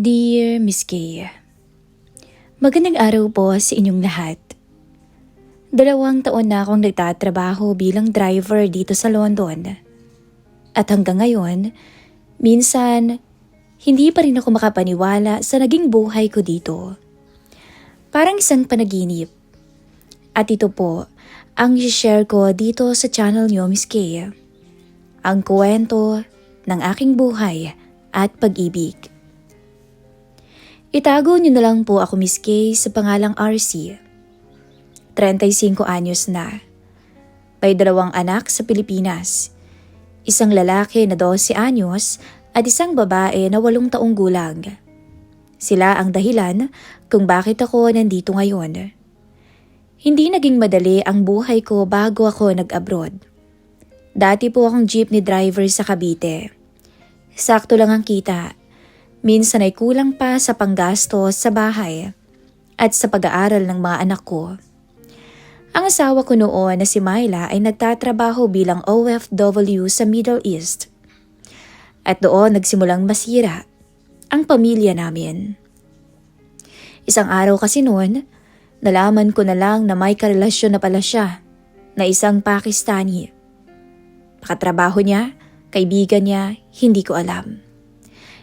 Dear Miss Kay, magandang araw po sa inyong lahat. 2 taon na akong nagtatrabaho bilang driver dito sa London. At hanggang ngayon, minsan, hindi pa rin ako makapaniwala sa naging buhay ko dito. Parang isang panaginip. At ito po, ang i-share ko dito sa channel niyo, Miss Kay. Ang kwento ng aking buhay at pag-ibig. Itago niyo na lang po ako, Miss Kay, sa pangalang RC. 35 anyos na. May 2 anak sa Pilipinas. Isang lalaki na 12 anyos at isang babae na 8 taong gulang. Sila ang dahilan kung bakit ako nandito ngayon. Hindi naging madali ang buhay ko bago ako nag-abroad. Dati po akong jeepney driver sa Cavite. Sakto lang ang kita. Minsan ay kulang pa sa panggastos sa bahay at sa pag-aaral ng mga anak ko. Ang asawa ko noon na si Myla ay nagtatrabaho bilang OFW sa Middle East. At doon nagsimulang masira ang pamilya namin. Isang araw kasi noon, nalaman ko na lang na may karelasyon na pala siya na isang Pakistani. Pakatrabaho niya, kaibigan niya, hindi ko alam.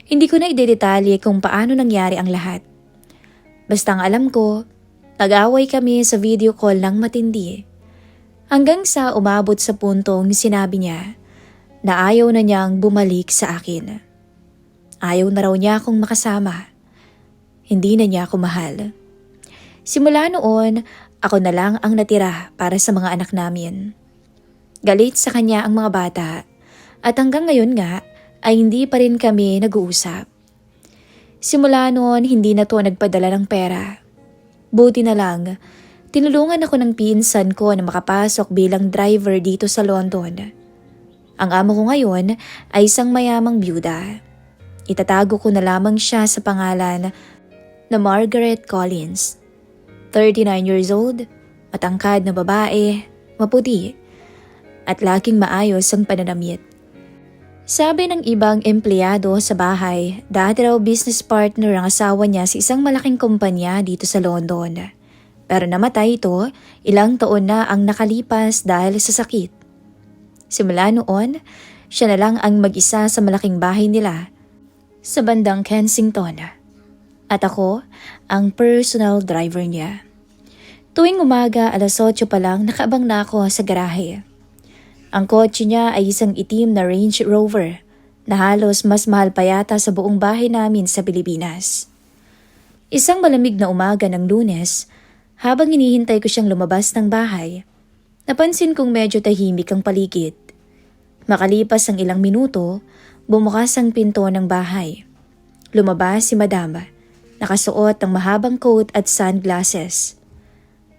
Hindi ko na idedetalye kung paano nangyari ang lahat. Basta ang alam ko, nag-away kami sa video call ng matindi. Hanggang sa umabot sa puntong sinabi niya na ayaw na niyang bumalik sa akin. Ayaw na raw niya akong makasama. Hindi na niya ako mahal. Simula noon, ako na lang ang natira para sa mga anak namin. Galit sa kanya ang mga bata at hanggang ngayon nga, ay hindi pa rin kami nag-uusap. Simula noon, hindi na to nagpadala ng pera. Buti na lang, tinulungan ako ng pinsan ko na makapasok bilang driver dito sa London. Ang amo ko ngayon ay isang mayamang byuda. Itatago ko na lamang siya sa pangalan na Margaret Collins. 39 years old, matangkad na babae, maputi, at laging maayos ang pananamit. Sabi ng ibang empleyado sa bahay, dati raw business partner ang asawa niya sa isang malaking kumpanya dito sa London. Pero namatay ito, ilang taon na ang nakalipas dahil sa sakit. Simula noon, siya na lang ang mag-isa sa malaking bahay nila sa bandang Kensington. At ako, ang personal driver niya. Tuwing umaga, 8:00 pa lang nakaabang na ako sa garahe. Ang kotse niya ay isang itim na Range Rover na halos mas mahal pa yata sa buong bahay namin sa Pilipinas. Isang malamig na umaga ng Lunes, habang hinihintay ko siyang lumabas ng bahay, napansin kong medyo tahimik ang paligid. Makalipas ang ilang minuto, bumukas ang pinto ng bahay. Lumabas si Madam, nakasuot ng mahabang coat at sunglasses.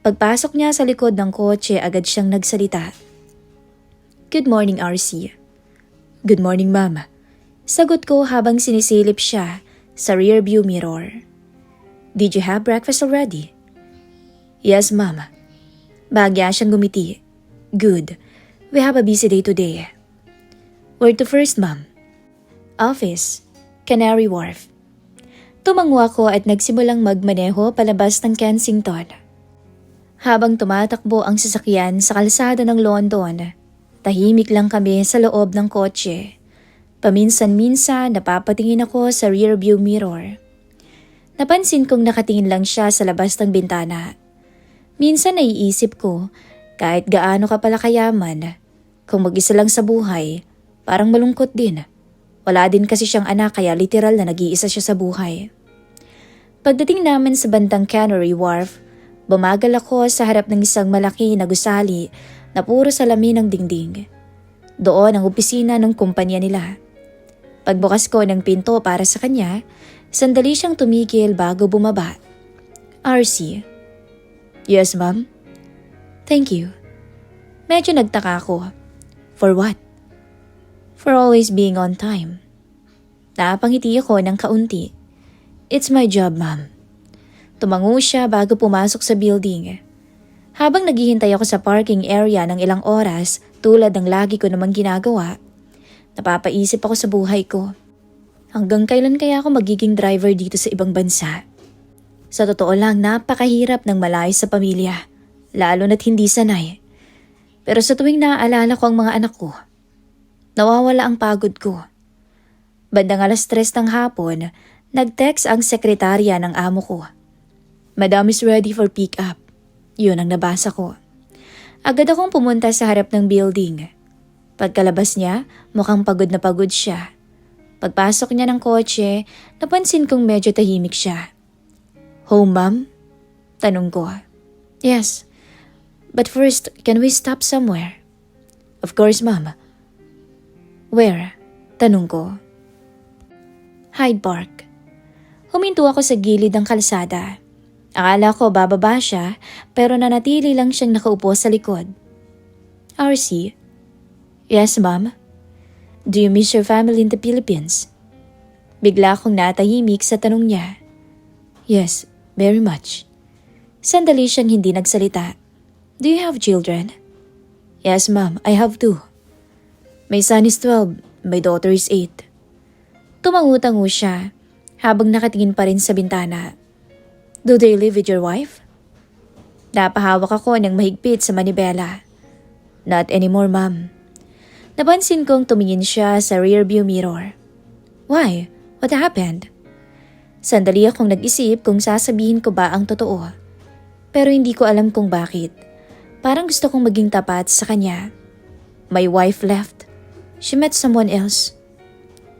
Pagpasok niya sa likod ng kotse, agad siyang nagsalita. Good morning, RC. Good morning, Ma'am. Sagot ko habang sinisilip siya sa rearview mirror. Did you have breakfast already? Yes, Ma'am. Bahagya siyang gumiti. Good. We have a busy day today. Where to first, Ma'am? Office. Canary Wharf. Tumango ako at nagsimulang magmaneho palabas ng Kensington. Habang tumatakbo ang sasakyan sa kalsada ng London, tahimik lang kami sa loob ng kotse. Paminsan-minsan napapatingin ako sa rearview mirror. Napansin kong nakatingin lang siya sa labas ng bintana. Minsan naiisip ko, kahit gaano ka pala kayaman, kung mag-isa lang sa buhay, parang malungkot din. Wala din kasi siyang anak kaya literal na nag-iisa siya sa buhay. Pagdating namin sa bandang Canary Wharf, bumagal ako sa harap ng isang malaki na gusali na puro salamin ang dingding. Doon ang opisina ng kumpanya nila. Pagbukas ko ng pinto para sa kanya, sandali siyang tumigil bago bumaba. RC. Yes, ma'am. Thank you. Medyo nagtaka ako. For what? For always being on time. Napangiti ako ng kaunti. It's my job, ma'am. Tumango siya bago pumasok sa building. Habang naghihintay ako sa parking area ng ilang oras tulad ng lagi ko namang ginagawa, napapaisip ako sa buhay ko. Hanggang kailan kaya ako magiging driver dito sa ibang bansa? Sa totoo lang, napakahirap ng malayo sa pamilya, lalo na't hindi sanay. Pero sa tuwing naaalala ko ang mga anak ko, nawawala ang pagod ko. Bandang 3:00 ng hapon, nag-text ang sekretarya ng amo ko. "Madam is ready for pick-up." Yun ang nabasa ko. Agad akong pumunta sa harap ng building. Pagkalabas niya, mukhang pagod na pagod siya. Pagpasok niya ng kotse, napansin kong medyo tahimik siya. "Home, ma'am?" Tanong ko. "Yes. But first, can we stop somewhere?" "Of course, ma'am." "Where?" Tanong ko. "Hyde Park." Huminto ako sa gilid ng kalsada. Akala ko bababa siya, pero nanatili lang siyang nakaupo sa likod. "RC?" "Yes, ma'am." "Do you miss your family in the Philippines?" Bigla akong natahimik sa tanong niya. "Yes, very much." Sandali siyang hindi nagsalita. "Do you have children?" "Yes, ma'am, I have 2. My son is 12, my daughter is 8. Tumangu-tango siya habang nakatingin pa rin sa bintana. "Do they live with your wife?" Napahawak ako ng mahigpit sa manibela. "Not anymore, ma'am." Napansin kong tumingin siya sa rearview mirror. "Why? What happened?" Sandali akong nag-isip kung sasabihin ko ba ang totoo. Pero hindi ko alam kung bakit. Parang gusto kong maging tapat sa kanya. My wife left. She met someone else.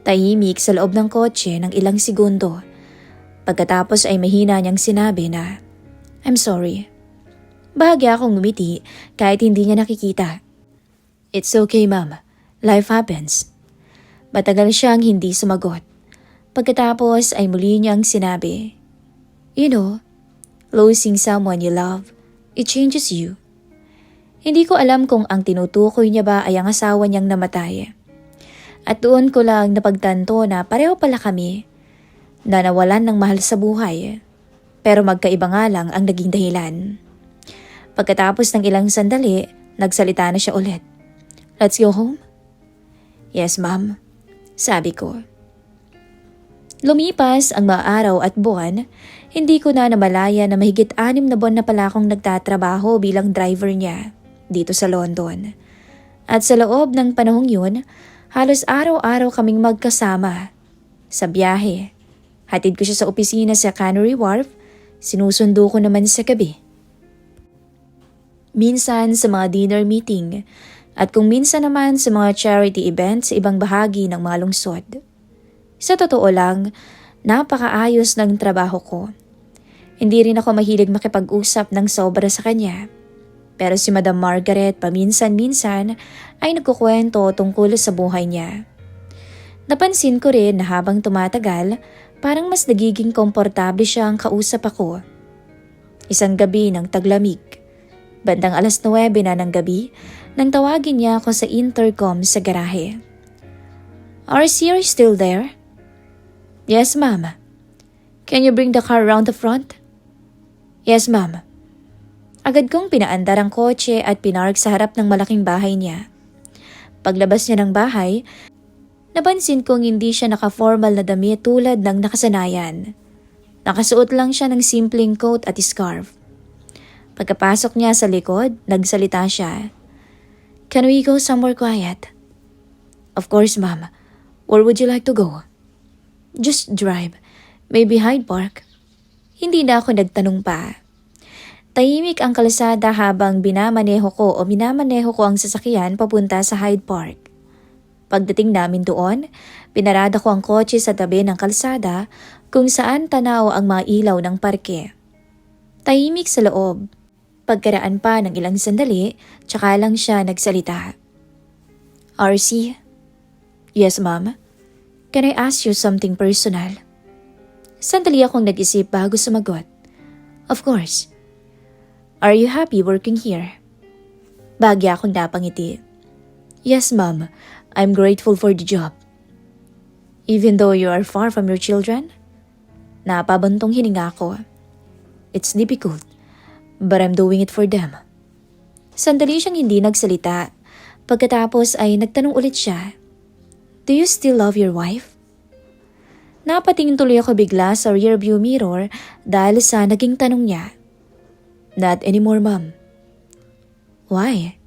Tahimik sa loob ng kotse ng ilang segundo. Pagkatapos ay mahina niyang sinabi na, "I'm sorry." Bahagya akong ngumiti kahit hindi niya nakikita. "It's okay, ma'am. Life happens." Matagal siyang hindi sumagot. Pagkatapos ay muli niyang sinabi, "You know, losing someone you love, it changes you." Hindi ko alam kung ang tinutukoy niya ba ay ang asawa niyang namatay. At doon ko lang napagtanto na pareho pala kami, na nawalan ng mahal sa buhay. Pero magkaiba nga lang ang naging dahilan. Pagkatapos ng ilang sandali, nagsalita na siya ulit. "Let's go home?" "Yes, ma'am," sabi ko. Lumipas ang mga araw at buwan, hindi ko na namalaya na mahigit 6 na buwan na pala akong nagtatrabaho bilang driver niya dito sa London. At sa loob ng panahong yun, halos araw-araw kaming magkasama. Sa biyahe, hatid ko siya sa opisina sa Canary Wharf, sinusundo ko naman sa gabi. Minsan sa mga dinner meeting, at kung minsan naman sa mga charity events sa ibang bahagi ng mga lungsod. Sa totoo lang, napakaayos ng trabaho ko. Hindi rin ako mahilig makipag-usap ng sobra sa kanya. Pero si Madam Margaret paminsan-minsan ay nagkukwento tungkol sa buhay niya. Napansin ko rin na habang tumatagal, parang mas nagiging komportable siya ang kausap ako. Isang gabi ng taglamig, bandang 9:00 na ng gabi, nang tawagin niya ako sa intercom sa garahe. "RC, are you still there?" "Yes, ma'am." "Can you bring the car around the front?" "Yes, ma'am." Agad kong pinaandar ang kotse at pinark sa harap ng malaking bahay niya. Paglabas niya ng bahay, napansin kong hindi siya naka-formal na damit tulad ng nakasanayan. Nakasuot lang siya ng simpleng coat at scarf. Pagkapasok niya sa likod, nagsalita siya. "Can we go somewhere quiet?" "Of course, ma'am. Where would you like to go?" "Just drive. Maybe Hyde Park." Hindi na ako nagtanong pa. Tahimik ang kalsada habang minamaneho ko ang sasakyan papunta sa Hyde Park. Pagdating namin doon, pinarada ko ang kotse sa tabi ng kalsada kung saan tanaw ang mga ilaw ng parke. Tahimik sa loob. Pagkaraan pa ng ilang sandali, tsaka lang siya nagsalita. "RC?" "Yes, ma'am. Can I ask you something personal?" Sandali akong nag-isip bago sumagot. "Of course." "Are you happy working here?" Bahagya akong napangiti. "Yes, ma'am. I'm grateful for the job." "Even though you are far from your children?" Napabantong hininga ko. "It's difficult, but I'm doing it for them." Sandali siyang hindi nagsalita. Pagkatapos ay nagtanong ulit siya. "Do you still love your wife?" Napatingin tuloy ako bigla sa rearview mirror dahil sa naging tanong niya. Not anymore, Mom. Why?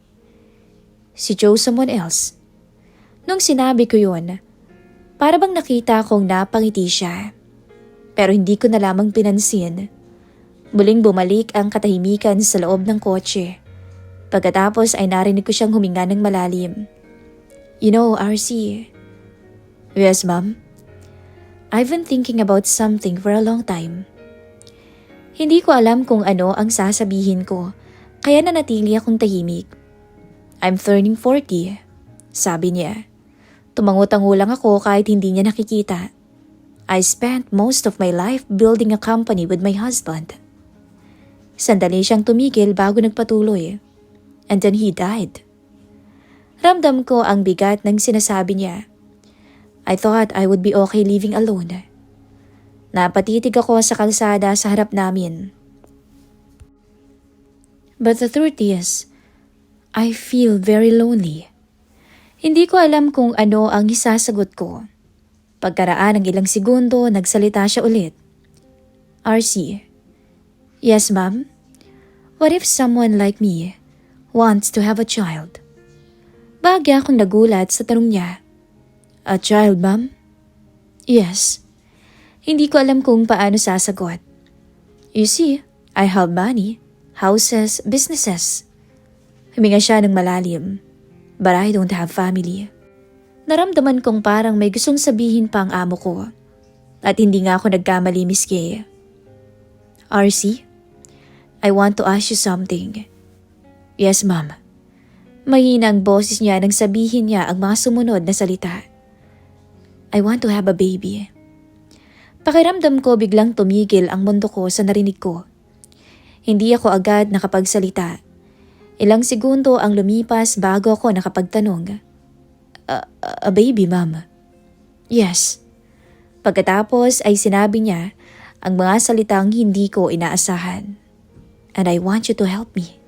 She chose someone else. Nung sinabi ko yun, para bang nakita kong napangiti siya. Pero hindi ko na lamang pinansin. Muling bumalik ang katahimikan sa loob ng kotse. Pagkatapos ay narinig ko siyang huminga ng malalim. You know, RC. Yes, Mom? I've been thinking about something for a long time. Hindi ko alam kung ano ang sasabihin ko, kaya nanatili akong tahimik. I'm turning 40, sabi niya. Tumango-tango lang ako kahit hindi niya nakikita. I spent most of my life building a company with my husband. Sandali siyang tumigil bago nagpatuloy. And then he died. Ramdam ko ang bigat ng sinasabi niya. I thought I would be okay living alone. Napatitig ako sa kalsada sa harap namin. But the truth is, I feel very lonely. Hindi ko alam kung ano ang isasagot ko. Pagkaraan ng ilang segundo, nagsalita siya ulit. RC. Yes, Ma'am? What if someone like me wants to have a child? Bahagya akong nagulat sa tanong niya. A child, Ma'am? Yes. Hindi ko alam kung paano sasagot. You see, I have money, houses, businesses. Huminga siya ng malalim. But I don't have family. Naramdaman kong parang may gustong sabihin pa ang amo ko. At hindi nga ako nagkamali, Miss Kay. RC, I want to ask you something. Yes, Ma'am. Mahina ang boses niya nang sabihin niya ang mga sumunod na salita. I want to have a baby. Pakiramdam ko biglang tumigil ang mundo ko sa narinig ko. Hindi ako agad nakapagsalita. Ilang segundo ang lumipas bago ako nakapagtanong. A baby, Ma'am? Yes. Pagkatapos ay sinabi niya ang mga salitang hindi ko inaasahan. And I want you to help me.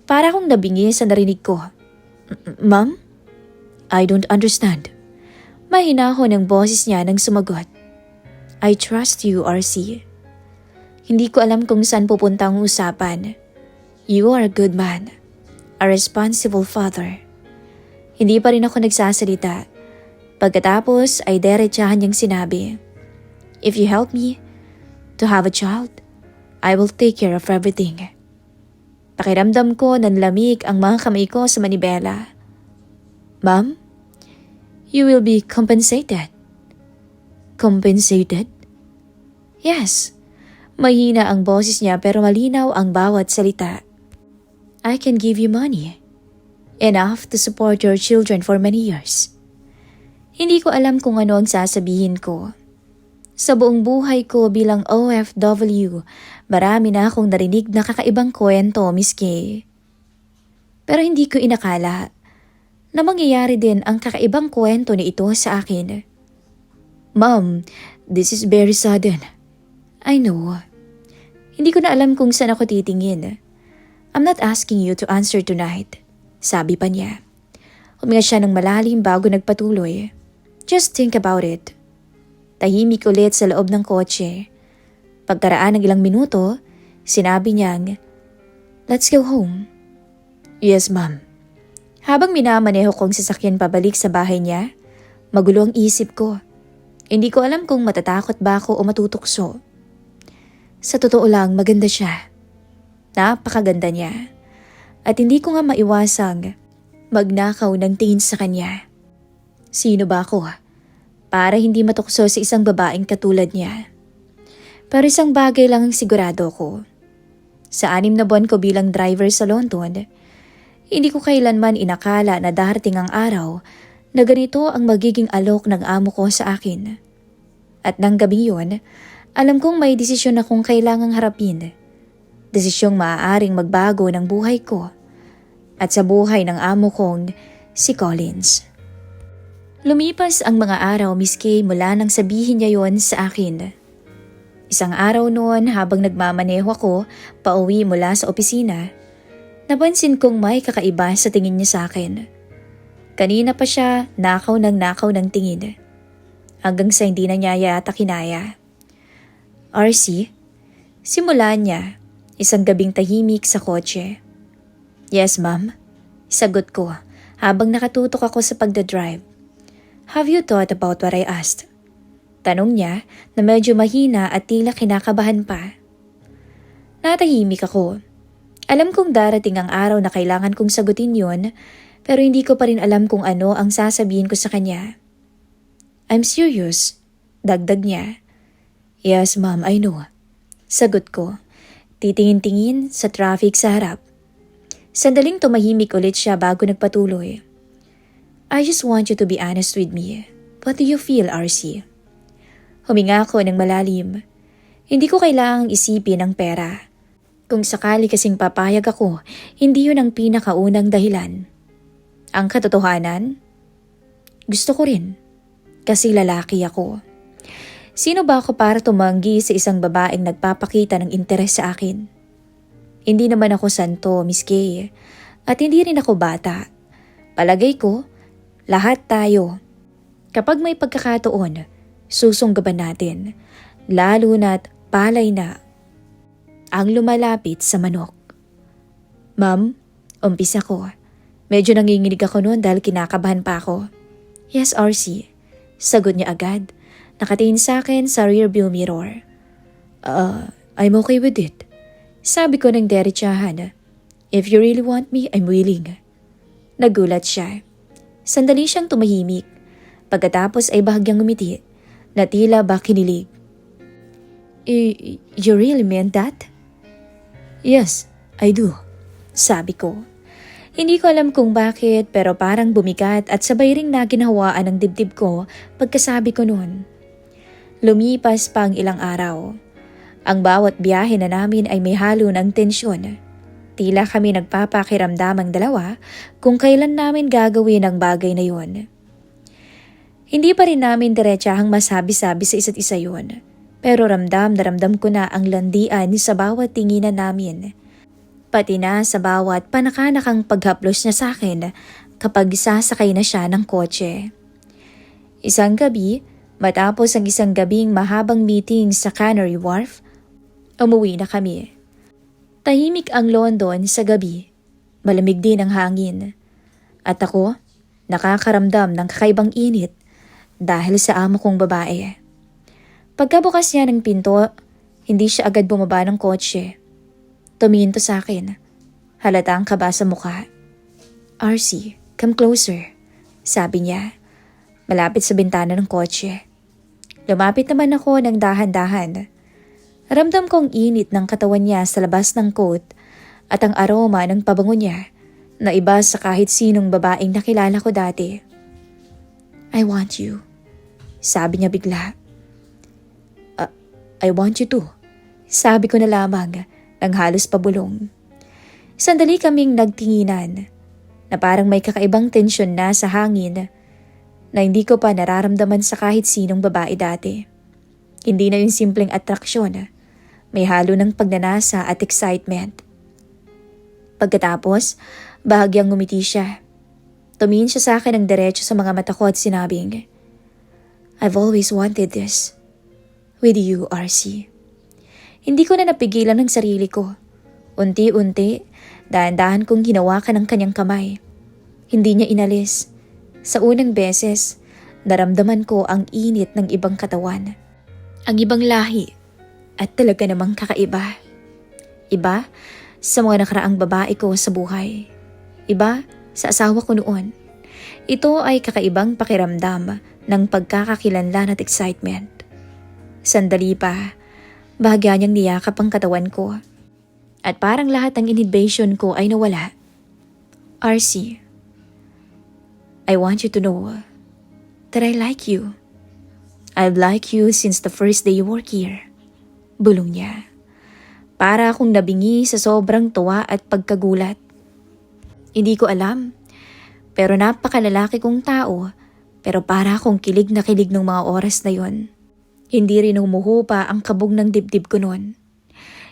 Para akong nabingi sa narinig ko. Ma'am? I don't understand. Mahina ako ng boses niya nang sumagot. I trust you, RC. Hindi ko alam kung saan pupunta ang usapan. You are a good man. A responsible father. Hindi pa rin ako nagsasalita. Pagkatapos ay diretsahan niyang sinabi. If you help me to have a child, I will take care of everything. Pakiramdam ko nanlamig ang mga kamay ko sa manibela. Ma'am? You will be compensated. Compensated? Yes. Mahina ang boses niya pero malinaw ang bawat salita. I can give you money. Enough to support your children for many years. Hindi ko alam kung ano ang sasabihin ko. Sa buong buhay ko bilang OFW, marami na akong narinig na kakaibang kwento, Miss Kay. Pero hindi ko inakala na mangyayari din ang kakaibang kwento ni ito sa akin. Ma'am, this is very sudden. I know. Hindi ko na alam kung saan ako titingin. I'm not asking you to answer tonight, sabi pa niya. Huminga siya ng malalim bago nagpatuloy. Just think about it. Tahimik ulit sa loob ng kotse. Pagkaraan ng ilang minuto, sinabi niyang, Let's go home. Yes, Ma'am. Habang minamaneho kong sasakyan pabalik sa bahay niya, magulo ang isip ko. Hindi ko alam kung matatakot ba ako o matutukso. Sa totoo lang, maganda siya. Napakaganda niya. At hindi ko nga maiwasang magnakaw ng tingin sa kanya. Sino ba ako? Para hindi matukso sa isang babaeng katulad niya. Pero isang bagay lang ang sigurado ko. Sa 6 na buwan ko bilang driver sa London, hindi ko kailanman inakala na darating ang araw na ganito ang magiging alok ng amo ko sa akin. At nang gabing yun, alam kong may desisyon akong kailangang harapin. Desisyong maaaring magbago ng buhay ko at sa buhay ng amo kong si Collins. Lumipas ang mga araw, Miss Kay, mula nang sabihin niya yon sa akin. Isang araw noon habang nagmamaneho ako pauwi mula sa opisina, napansin kong may kakaiba sa tingin niya sa akin. Kanina pa siya nakaw ng tingin. hanggang sa hindi na niya yata kinaya. RC, simula niya, isang gabing tahimik sa kotse. Yes, ma'am. Sagot ko habang nakatutok ako sa pagdadrive. Have you thought about what I asked? Tanong niya na medyo mahina at tila kinakabahan pa. Natahimik ako. Alam kong darating ang araw na kailangan kong sagutin yon, pero hindi ko pa rin alam kung ano ang sasabihin ko sa kanya. I'm serious, dagdag niya. Yes, ma'am, I know. Sagot ko, titingin-tingin sa traffic sa harap. Sandaling tumahimik ulit siya bago nagpatuloy. I just want you to be honest with me. What do you feel, RC? Huminga ako ng malalim. Hindi ko kailangang isipin ang pera. Kung sakali kasing papayag ako, hindi yun ang pinakaunang dahilan. Ang katotohanan? Gusto ko rin. Kasi lalaki ako. Sino ba ako para tumanggi sa isang babaeng nagpapakita ng interes sa akin? Hindi naman ako santo, Miss Kay. At hindi rin ako bata. Palagay ko, lahat tayo. Kapag may pagkakataon, susunggaban natin. Lalo na't palay na ang lumalapit sa manok. Ma'am, umpisa ko. Medyo nanginginig ako noon dahil kinakabahan pa ako. Yes, RC. Sagot niya agad. Nakatingin sa akin sa rearview mirror. I'm okay with it. Sabi ko ng derechahan. If you really want me, I'm willing. Nagulat siya. Sandali siyang tumahimik. Pagkatapos ay bahagyang ngumiti na tila ba kinilig. You really meant that? Yes, I do. Sabi ko. Hindi ko alam kung bakit pero parang bumigat at sabay ring naginhawaan ang dibdib ko pagkasabi ko noon. Lumipas pa ang ilang araw. Ang bawat biyahe na namin ay may halo ng tensyon. Tila kami nagpapakiramdam ang dalawa kung kailan namin gagawin ang bagay na yon. Hindi pa rin namin diretsahang masabi-sabi sa isa't isa yon. Pero ramdam na ramdam ko na ang landian sa bawat tinginan namin. Pati na sa bawat panakanakang paghaplos niya sa akin kapag sasakay na siya ng kotse. Isang gabi, matapos ang isang gabing mahabang meeting sa Canary Wharf, umuwi na kami. Tahimik ang London sa gabi. Malamig din ang hangin. At ako, nakakaramdam ng kakaibang init dahil sa amo kong babae. Pagkabukas niya ng pinto, hindi siya agad bumaba ng kotse. Tumingin to sa akin. Halata ang kaba sa mukha. RC, come closer, sabi niya. Malapit sa bintana ng kotse. Lumapit naman ako ng dahan-dahan. Ramdam kong init ng katawan niya sa labas ng coat at ang aroma ng pabango niya na iba sa kahit sinong babaeng nakilala ko dati. I want you, sabi niya bigla. I want you too, sabi ko na lamang nang halos pabulong. Sandali kaming nagtinginan na parang may kakaibang tensyon na sa hangin na hindi ko pa nararamdaman sa kahit sinong babae dati. Hindi na yung simpleng atraksyon, may halo ng pagnanasa at excitement. Pagkatapos, bahagyang ngumiti siya. Tumingin siya sa akin ng diretso sa mga mata ko at sinabing, I've always wanted this. With you, RC. Hindi ko na napigilan ng sarili ko. Unti-unti, dahan-dahan kong hinawakan ang kanyang kamay. Hindi niya inalis. Sa unang beses, naramdaman ko ang init ng ibang katawan. Ang ibang lahi. At talaga namang kakaiba. Iba sa mga nakaraang babae ko sa buhay. Iba sa asawa ko noon. Ito ay kakaibang pakiramdam ng pagkakakilanlan at excitement. Sandali pa, bahagya niyang niyakap ang katawan ko. At parang lahat ng inhibition ko ay nawala. RC, I want you to know that I like you. I've liked you since the first day you work here. Bulong niya. Para akong nabingi sa sobrang tuwa at pagkagulat. Hindi ko alam, pero napakalalaki kong tao, pero para akong kilig na kilig ng mga oras na yon. Hindi rin humuhupa ang kabog ng dibdib ko noon.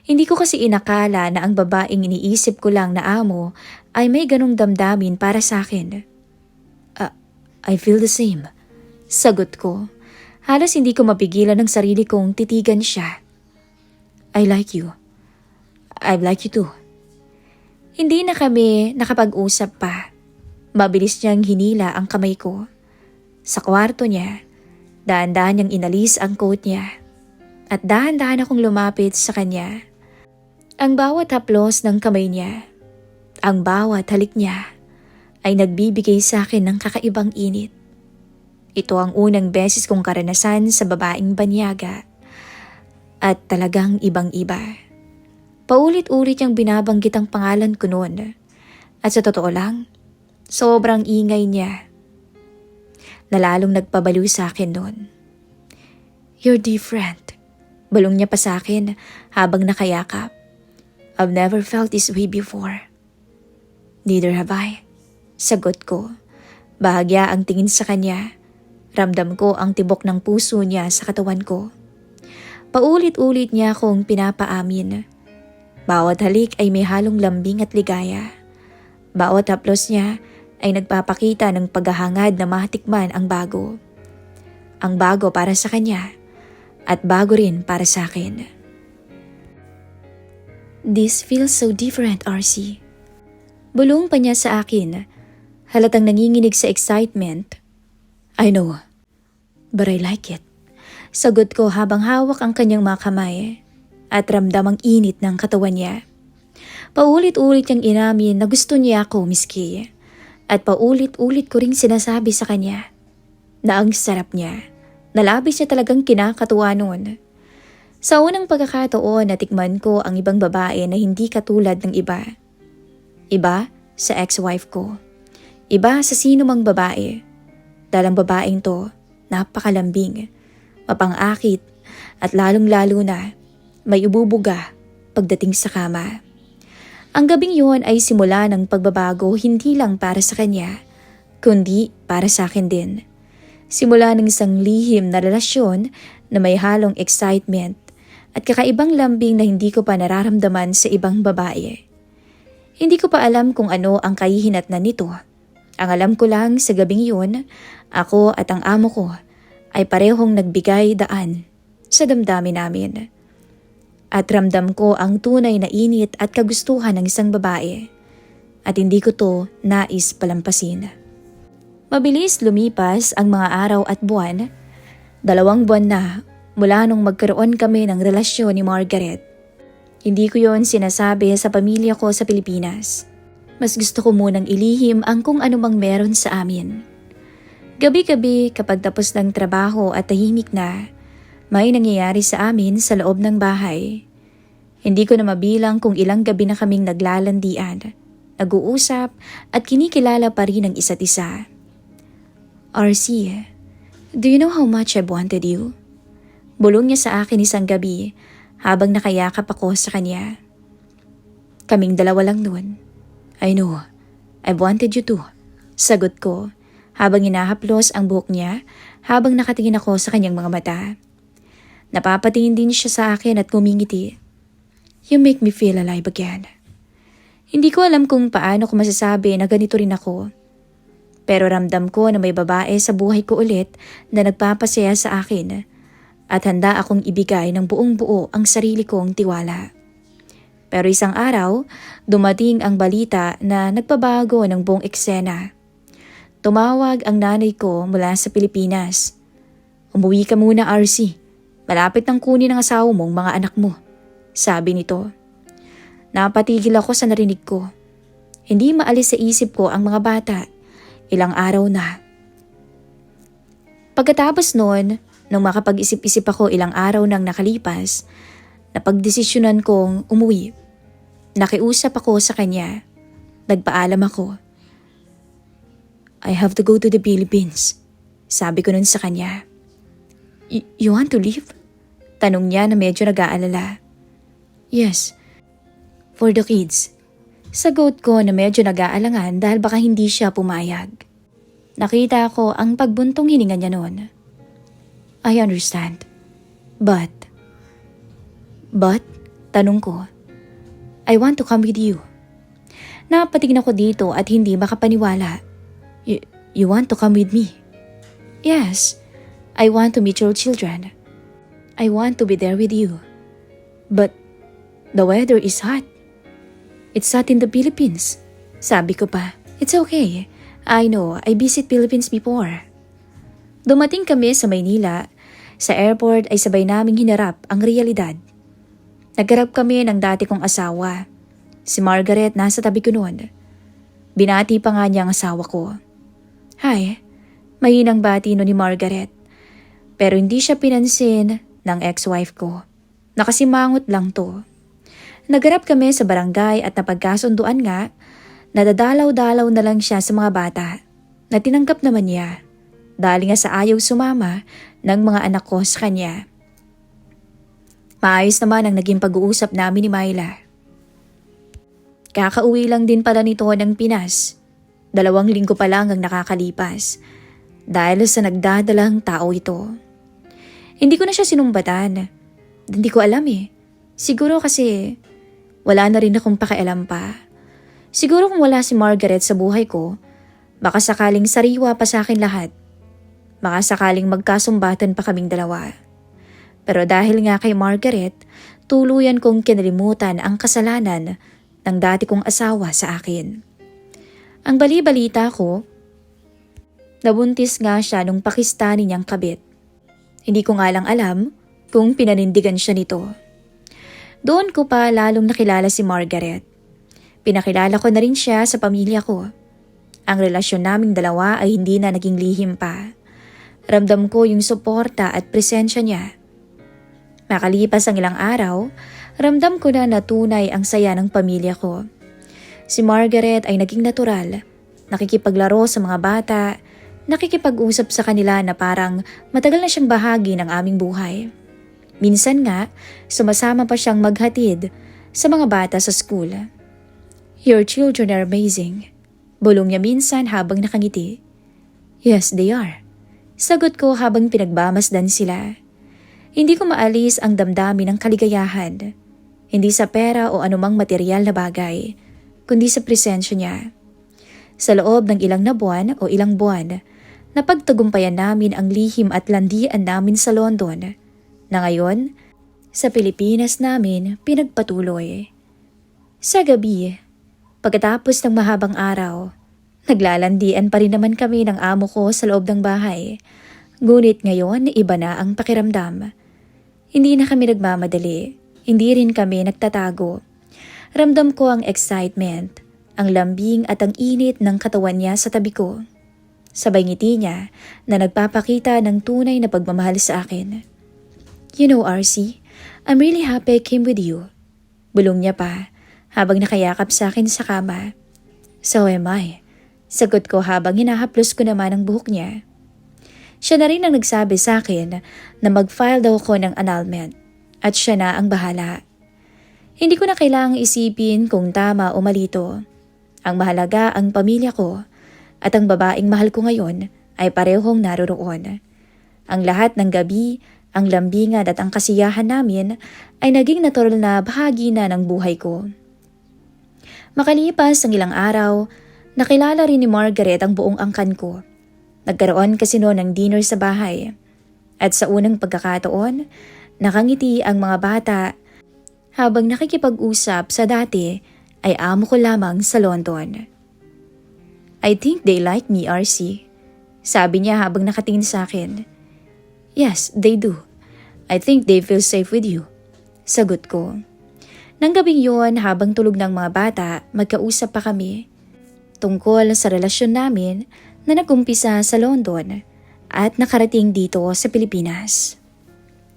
Hindi ko kasi inakala na ang babaeng iniisip ko lang na amo ay may ganong damdamin para sa akin. I feel the same. Sagot ko, Halos hindi ko mapigilan ng sarili kong titigan siya. I like you. I like you too. Hindi na kami nakapag-usap pa. Mabilis niyang hinila ang kamay ko. Sa kwarto niya, dahan-dahan niyang inalis ang coat niya. At dahan-dahan akong lumapit sa kanya. Ang bawat haplos ng kamay niya, ang bawat halik niya, ay nagbibigay sa akin ng kakaibang init. Ito ang unang beses kong karanasan sa babaeng banyaga. At talagang ibang-iba. Paulit-ulit niyang binabanggit ang pangalan ko noon. At sa totoo lang, sobrang ingay niya. Nalalong nagpabaliw sa akin noon. You're different. Balong niya pa sa akin habang nakayakap. I've never felt this way before. Neither have I. Sagot ko. Bahagya ang tingin sa kanya. Ramdam ko ang tibok ng puso niya sa katawan ko. Paulit-ulit niya akong pinapaamin. Bawat halik ay may halong lambing at ligaya. Bawat haplos niya ay nagpapakita ng paghahangad na matikman ang bago. Ang bago para sa kanya at bago rin para sa akin. This feels so different, RC. Bulong pa niya sa akin, halatang nanginginig sa excitement. I know, but I like it. Sagot ko habang hawak ang kanyang mga kamay at ramdam ang init ng katawan niya. Paulit-ulit niyang inamin na gusto niya ako, Miss Kay. At paulit-ulit ko ring sinasabi sa kanya na ang sarap niya. Nalabis niya talagang kinakatuwa noon. Sa unang pagkakataon natikman ko ang ibang babae na hindi katulad ng iba. Iba sa ex-wife ko. Iba sa sino mang babae. Dahil ang babaeng to, napakalambing, mapang-akit at lalong-lalo na may ububuga pagdating sa kama. Ang gabing yun ay simula ng pagbabago hindi lang para sa kanya, kundi para sa akin din. Simula ng isang lihim na relasyon na may halong excitement at kakaibang lambing na hindi ko pa nararamdaman sa ibang babae. Hindi ko pa alam kung ano ang kahihinatnan nito. Ang alam ko lang sa gabing yun, ako at ang amo ko ay parehong nagbigay daan sa damdamin namin. At ramdam ko ang tunay na init at kagustuhan ng isang babae. At hindi ko to nais palampasin. Mabilis lumipas ang mga araw at buwan. 2 buwan na mula nung magkaroon kami ng relasyon ni Margaret. Hindi ko yon sinasabi sa pamilya ko sa Pilipinas. Mas gusto ko munang ilihim ang kung anumang meron sa amin. Gabi-gabi kapag tapos ng trabaho at tahimik na, may nangyayari sa amin sa loob ng bahay. Hindi ko na mabilang kung ilang gabi na kaming naglalandian, nag-uusap at kinikilala pa rin ang isa't isa. RC, do you know how much I've wanted you? Bulong niya sa akin isang gabi habang nakayakap ako sa kanya. Kaming dalawa lang noon. I know, I've wanted you too. Sagot ko habang hinahaplos ang buhok niya habang nakatingin ako sa kanyang mga mata. Napapatingin din siya sa akin at kumingiti. You make me feel alive again. Hindi ko alam kung paano ko masasabi na ganito rin ako. Pero ramdam ko na may babae sa buhay ko ulit na nagpapasaya sa akin at handa akong ibigay ng buong buo ang sarili kong tiwala. Pero isang araw, dumating ang balita na nagpabago ng buong eksena. Tumawag ang nanay ko mula sa Pilipinas. Umuwi ka muna, RC. Malapit nang kunin ng asawa mong mga anak mo, sabi nito. Napatigil ako sa narinig ko. Hindi maalis sa isip ko ang mga bata. Ilang araw na. Pagkatapos noon, nung makapag-isip-isip ako ilang araw nang nakalipas, napagdesisyonan kong umuwi. Nakiusap ako sa kanya. Nagpaalam ako. I have to go to the Philippines, sabi ko nun sa kanya. You want to leave? Tanong niya na medyo nag-aalala. Yes, for the kids. Sagot ko na medyo nag-aalangan dahil baka hindi siya pumayag. Nakita ko ang pagbuntong hininga niya noon. I understand. But? Tanong ko. I want to come with you. Napatingin ako dito at hindi makapaniwala. You want to come with me? Yes. I want to meet your children. I want to be there with you. But the weather is hot. It's hot in the Philippines. Sabi ko pa, it's okay. I know, I visit Philippines before. Dumating kami sa Maynila. Sa airport ay sabay naming hinarap ang realidad. Nagharap kami ng dati kong asawa. Si Margaret nasa tabi ko noon. Binati pa nga niya ang asawa ko. Hi, mahinang bati no ni Margaret. Pero hindi siya pinansin ng ex-wife ko. Nakasimangot lang to. Nagharap kami sa barangay at napagkasunduan nga, nadadalaw-dalaw na lang siya sa mga bata na tinanggap naman niya. Dahil nga sa ayaw sumama ng mga anak ko sa kanya. Maayos naman ang naging pag-uusap namin ni Myla. Kakauwi lang din pala nito ng Pinas. 2 linggo pa lang ang nakakalipas. Dahil sa nagdadalang tao ito. Hindi ko na siya sinumbatan. Hindi ko alam eh. Siguro kasi wala na rin akong pakialam pa. Siguro kung wala si Margaret sa buhay ko, baka sakaling sariwa pa sa akin lahat. Baka sakaling magkasumbatan pa kaming dalawa. Pero dahil nga kay Margaret, tuluyan kong kinalimutan ang kasalanan ng dati kong asawa sa akin. Ang bali-balita ko, nabuntis nga siya nung Pakistani niyang kabit. Hindi ko nga lang alam kung pinanindigan siya nito. Doon ko pa lalong nakilala si Margaret. Pinakilala ko na rin siya sa pamilya ko. Ang relasyon naming dalawa ay hindi na naging lihim pa. Ramdam ko yung suporta at presensya niya. Makalipas ang ilang araw, ramdam ko na tunay ang saya ng pamilya ko. Si Margaret ay naging natural, nakikipaglaro sa mga bata, nakikipag-usap sa kanila na parang matagal na siyang bahagi ng aming buhay. Minsan nga, sumasama pa siyang maghatid sa mga bata sa school. Your children are amazing. Bulong niya minsan habang nakangiti. Yes, they are. Sagot ko habang pinagbamasdan sila. Hindi ko maalis ang damdamin ng kaligayahan. Hindi sa pera o anumang material na bagay, kundi sa presensya niya. Sa loob ng ilang na buwan o ilang buwan, napagtagumpayan namin ang lihim at landian namin sa London, na ngayon, sa Pilipinas namin pinagpatuloy. Sa gabi, pagkatapos ng mahabang araw, naglalandian pa rin naman kami ng amo ko sa loob ng bahay. Ngunit ngayon, iba na ang pakiramdam. Hindi na kami nagmamadali. Hindi rin kami nagtatago. Ramdam ko ang excitement, ang lambing at ang init ng katawan niya sa tabi ko. Sabay ngiti niya na nagpapakita ng tunay na pagmamahal sa akin. You know, RC, I'm really happy I came with you. Bulong niya pa habang nakayakap sa akin sa kama. So am I. Sagot ko habang hinahaplos ko naman ang buhok niya. Siya na rin ang nagsabi sa akin na mag-file daw ko ng annulment at siya na ang bahala. Hindi ko na kailangang isipin kung tama o mali ito. Ang mahalaga ang pamilya ko at ang babaeng mahal ko ngayon ay parehong naroroon. Ang lahat ng gabi, ang lambingan at ang kasiyahan namin ay naging natural na bahagi na ng buhay ko. Makalipas ang ilang araw, nakilala rin ni Margaret ang buong angkan ko. Nagkaroon kasi noon ng dinner sa bahay. At sa unang pagkakataon, nakangiti ang mga bata habang nakikipag-usap sa dati ay amo ko lamang sa London. I think they like me, RC. Sabi niya habang nakatingin sa akin. Yes, they do. I think they feel safe with you. Sagot ko. Nang gabing yun, habang tulog ng mga bata, magkausap pa kami tungkol sa relasyon namin na nagumpisa sa London at nakarating dito sa Pilipinas.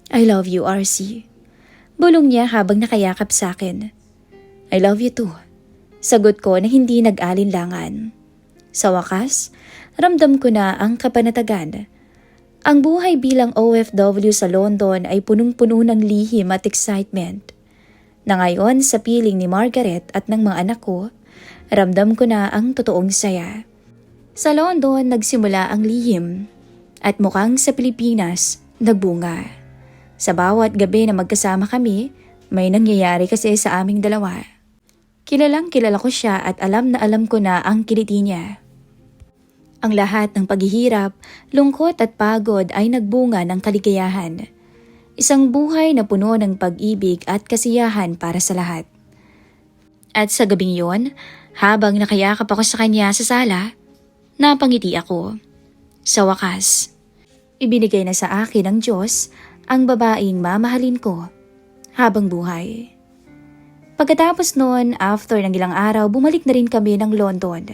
I love you, RC. Bulong niya habang nakayakap sa akin. I love you too. Sagot ko na hindi nag-alinlangan. Sa wakas, ramdam ko na ang kapanatagan. Ang buhay bilang OFW sa London ay punong-puno ng lihim at excitement. Na ngayon sa piling ni Margaret at ng mga anak ko, ramdam ko na ang totoong saya. Sa London nagsimula ang lihim at mukhang sa Pilipinas nagbunga. Sa bawat gabi na magkasama kami, may nangyayari kasi sa aming dalawa. Kilalang kilala ko siya at alam na alam ko na ang kiliti niya. Ang lahat ng paghihirap, lungkot at pagod ay nagbunga ng kaligayahan. Isang buhay na puno ng pag-ibig at kasiyahan para sa lahat. At sa gabing yon, habang nakayakap ako sa kanya sa sala, napangiti ako. Sa wakas, ibinigay na sa akin ng Diyos ang babaeng mamahalin ko habang buhay. Pagkatapos noon, after ng ilang araw, bumalik na rin kami ng London.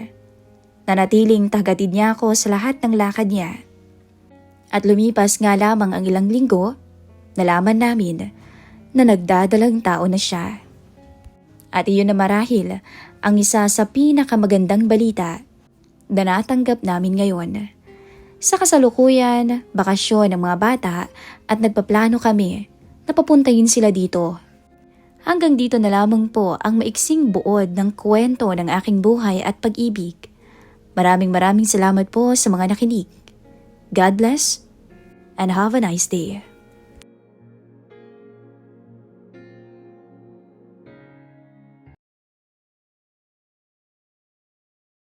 Nanatiling tagatid niya ako sa lahat ng lakad niya. At lumipas nga lamang ang ilang linggo, nalaman namin na nagdadalang tao na siya. At iyon na marahil ang isa sa pinakamagandang balita na natanggap namin ngayon. Sa kasalukuyan, bakasyon ng mga bata at nagpaplano kami na papuntahin sila dito. Hanggang dito na lamang po ang maiksing buod ng kwento ng aking buhay at pag-ibig. Maraming salamat po sa mga nakinig. God bless and have a nice day.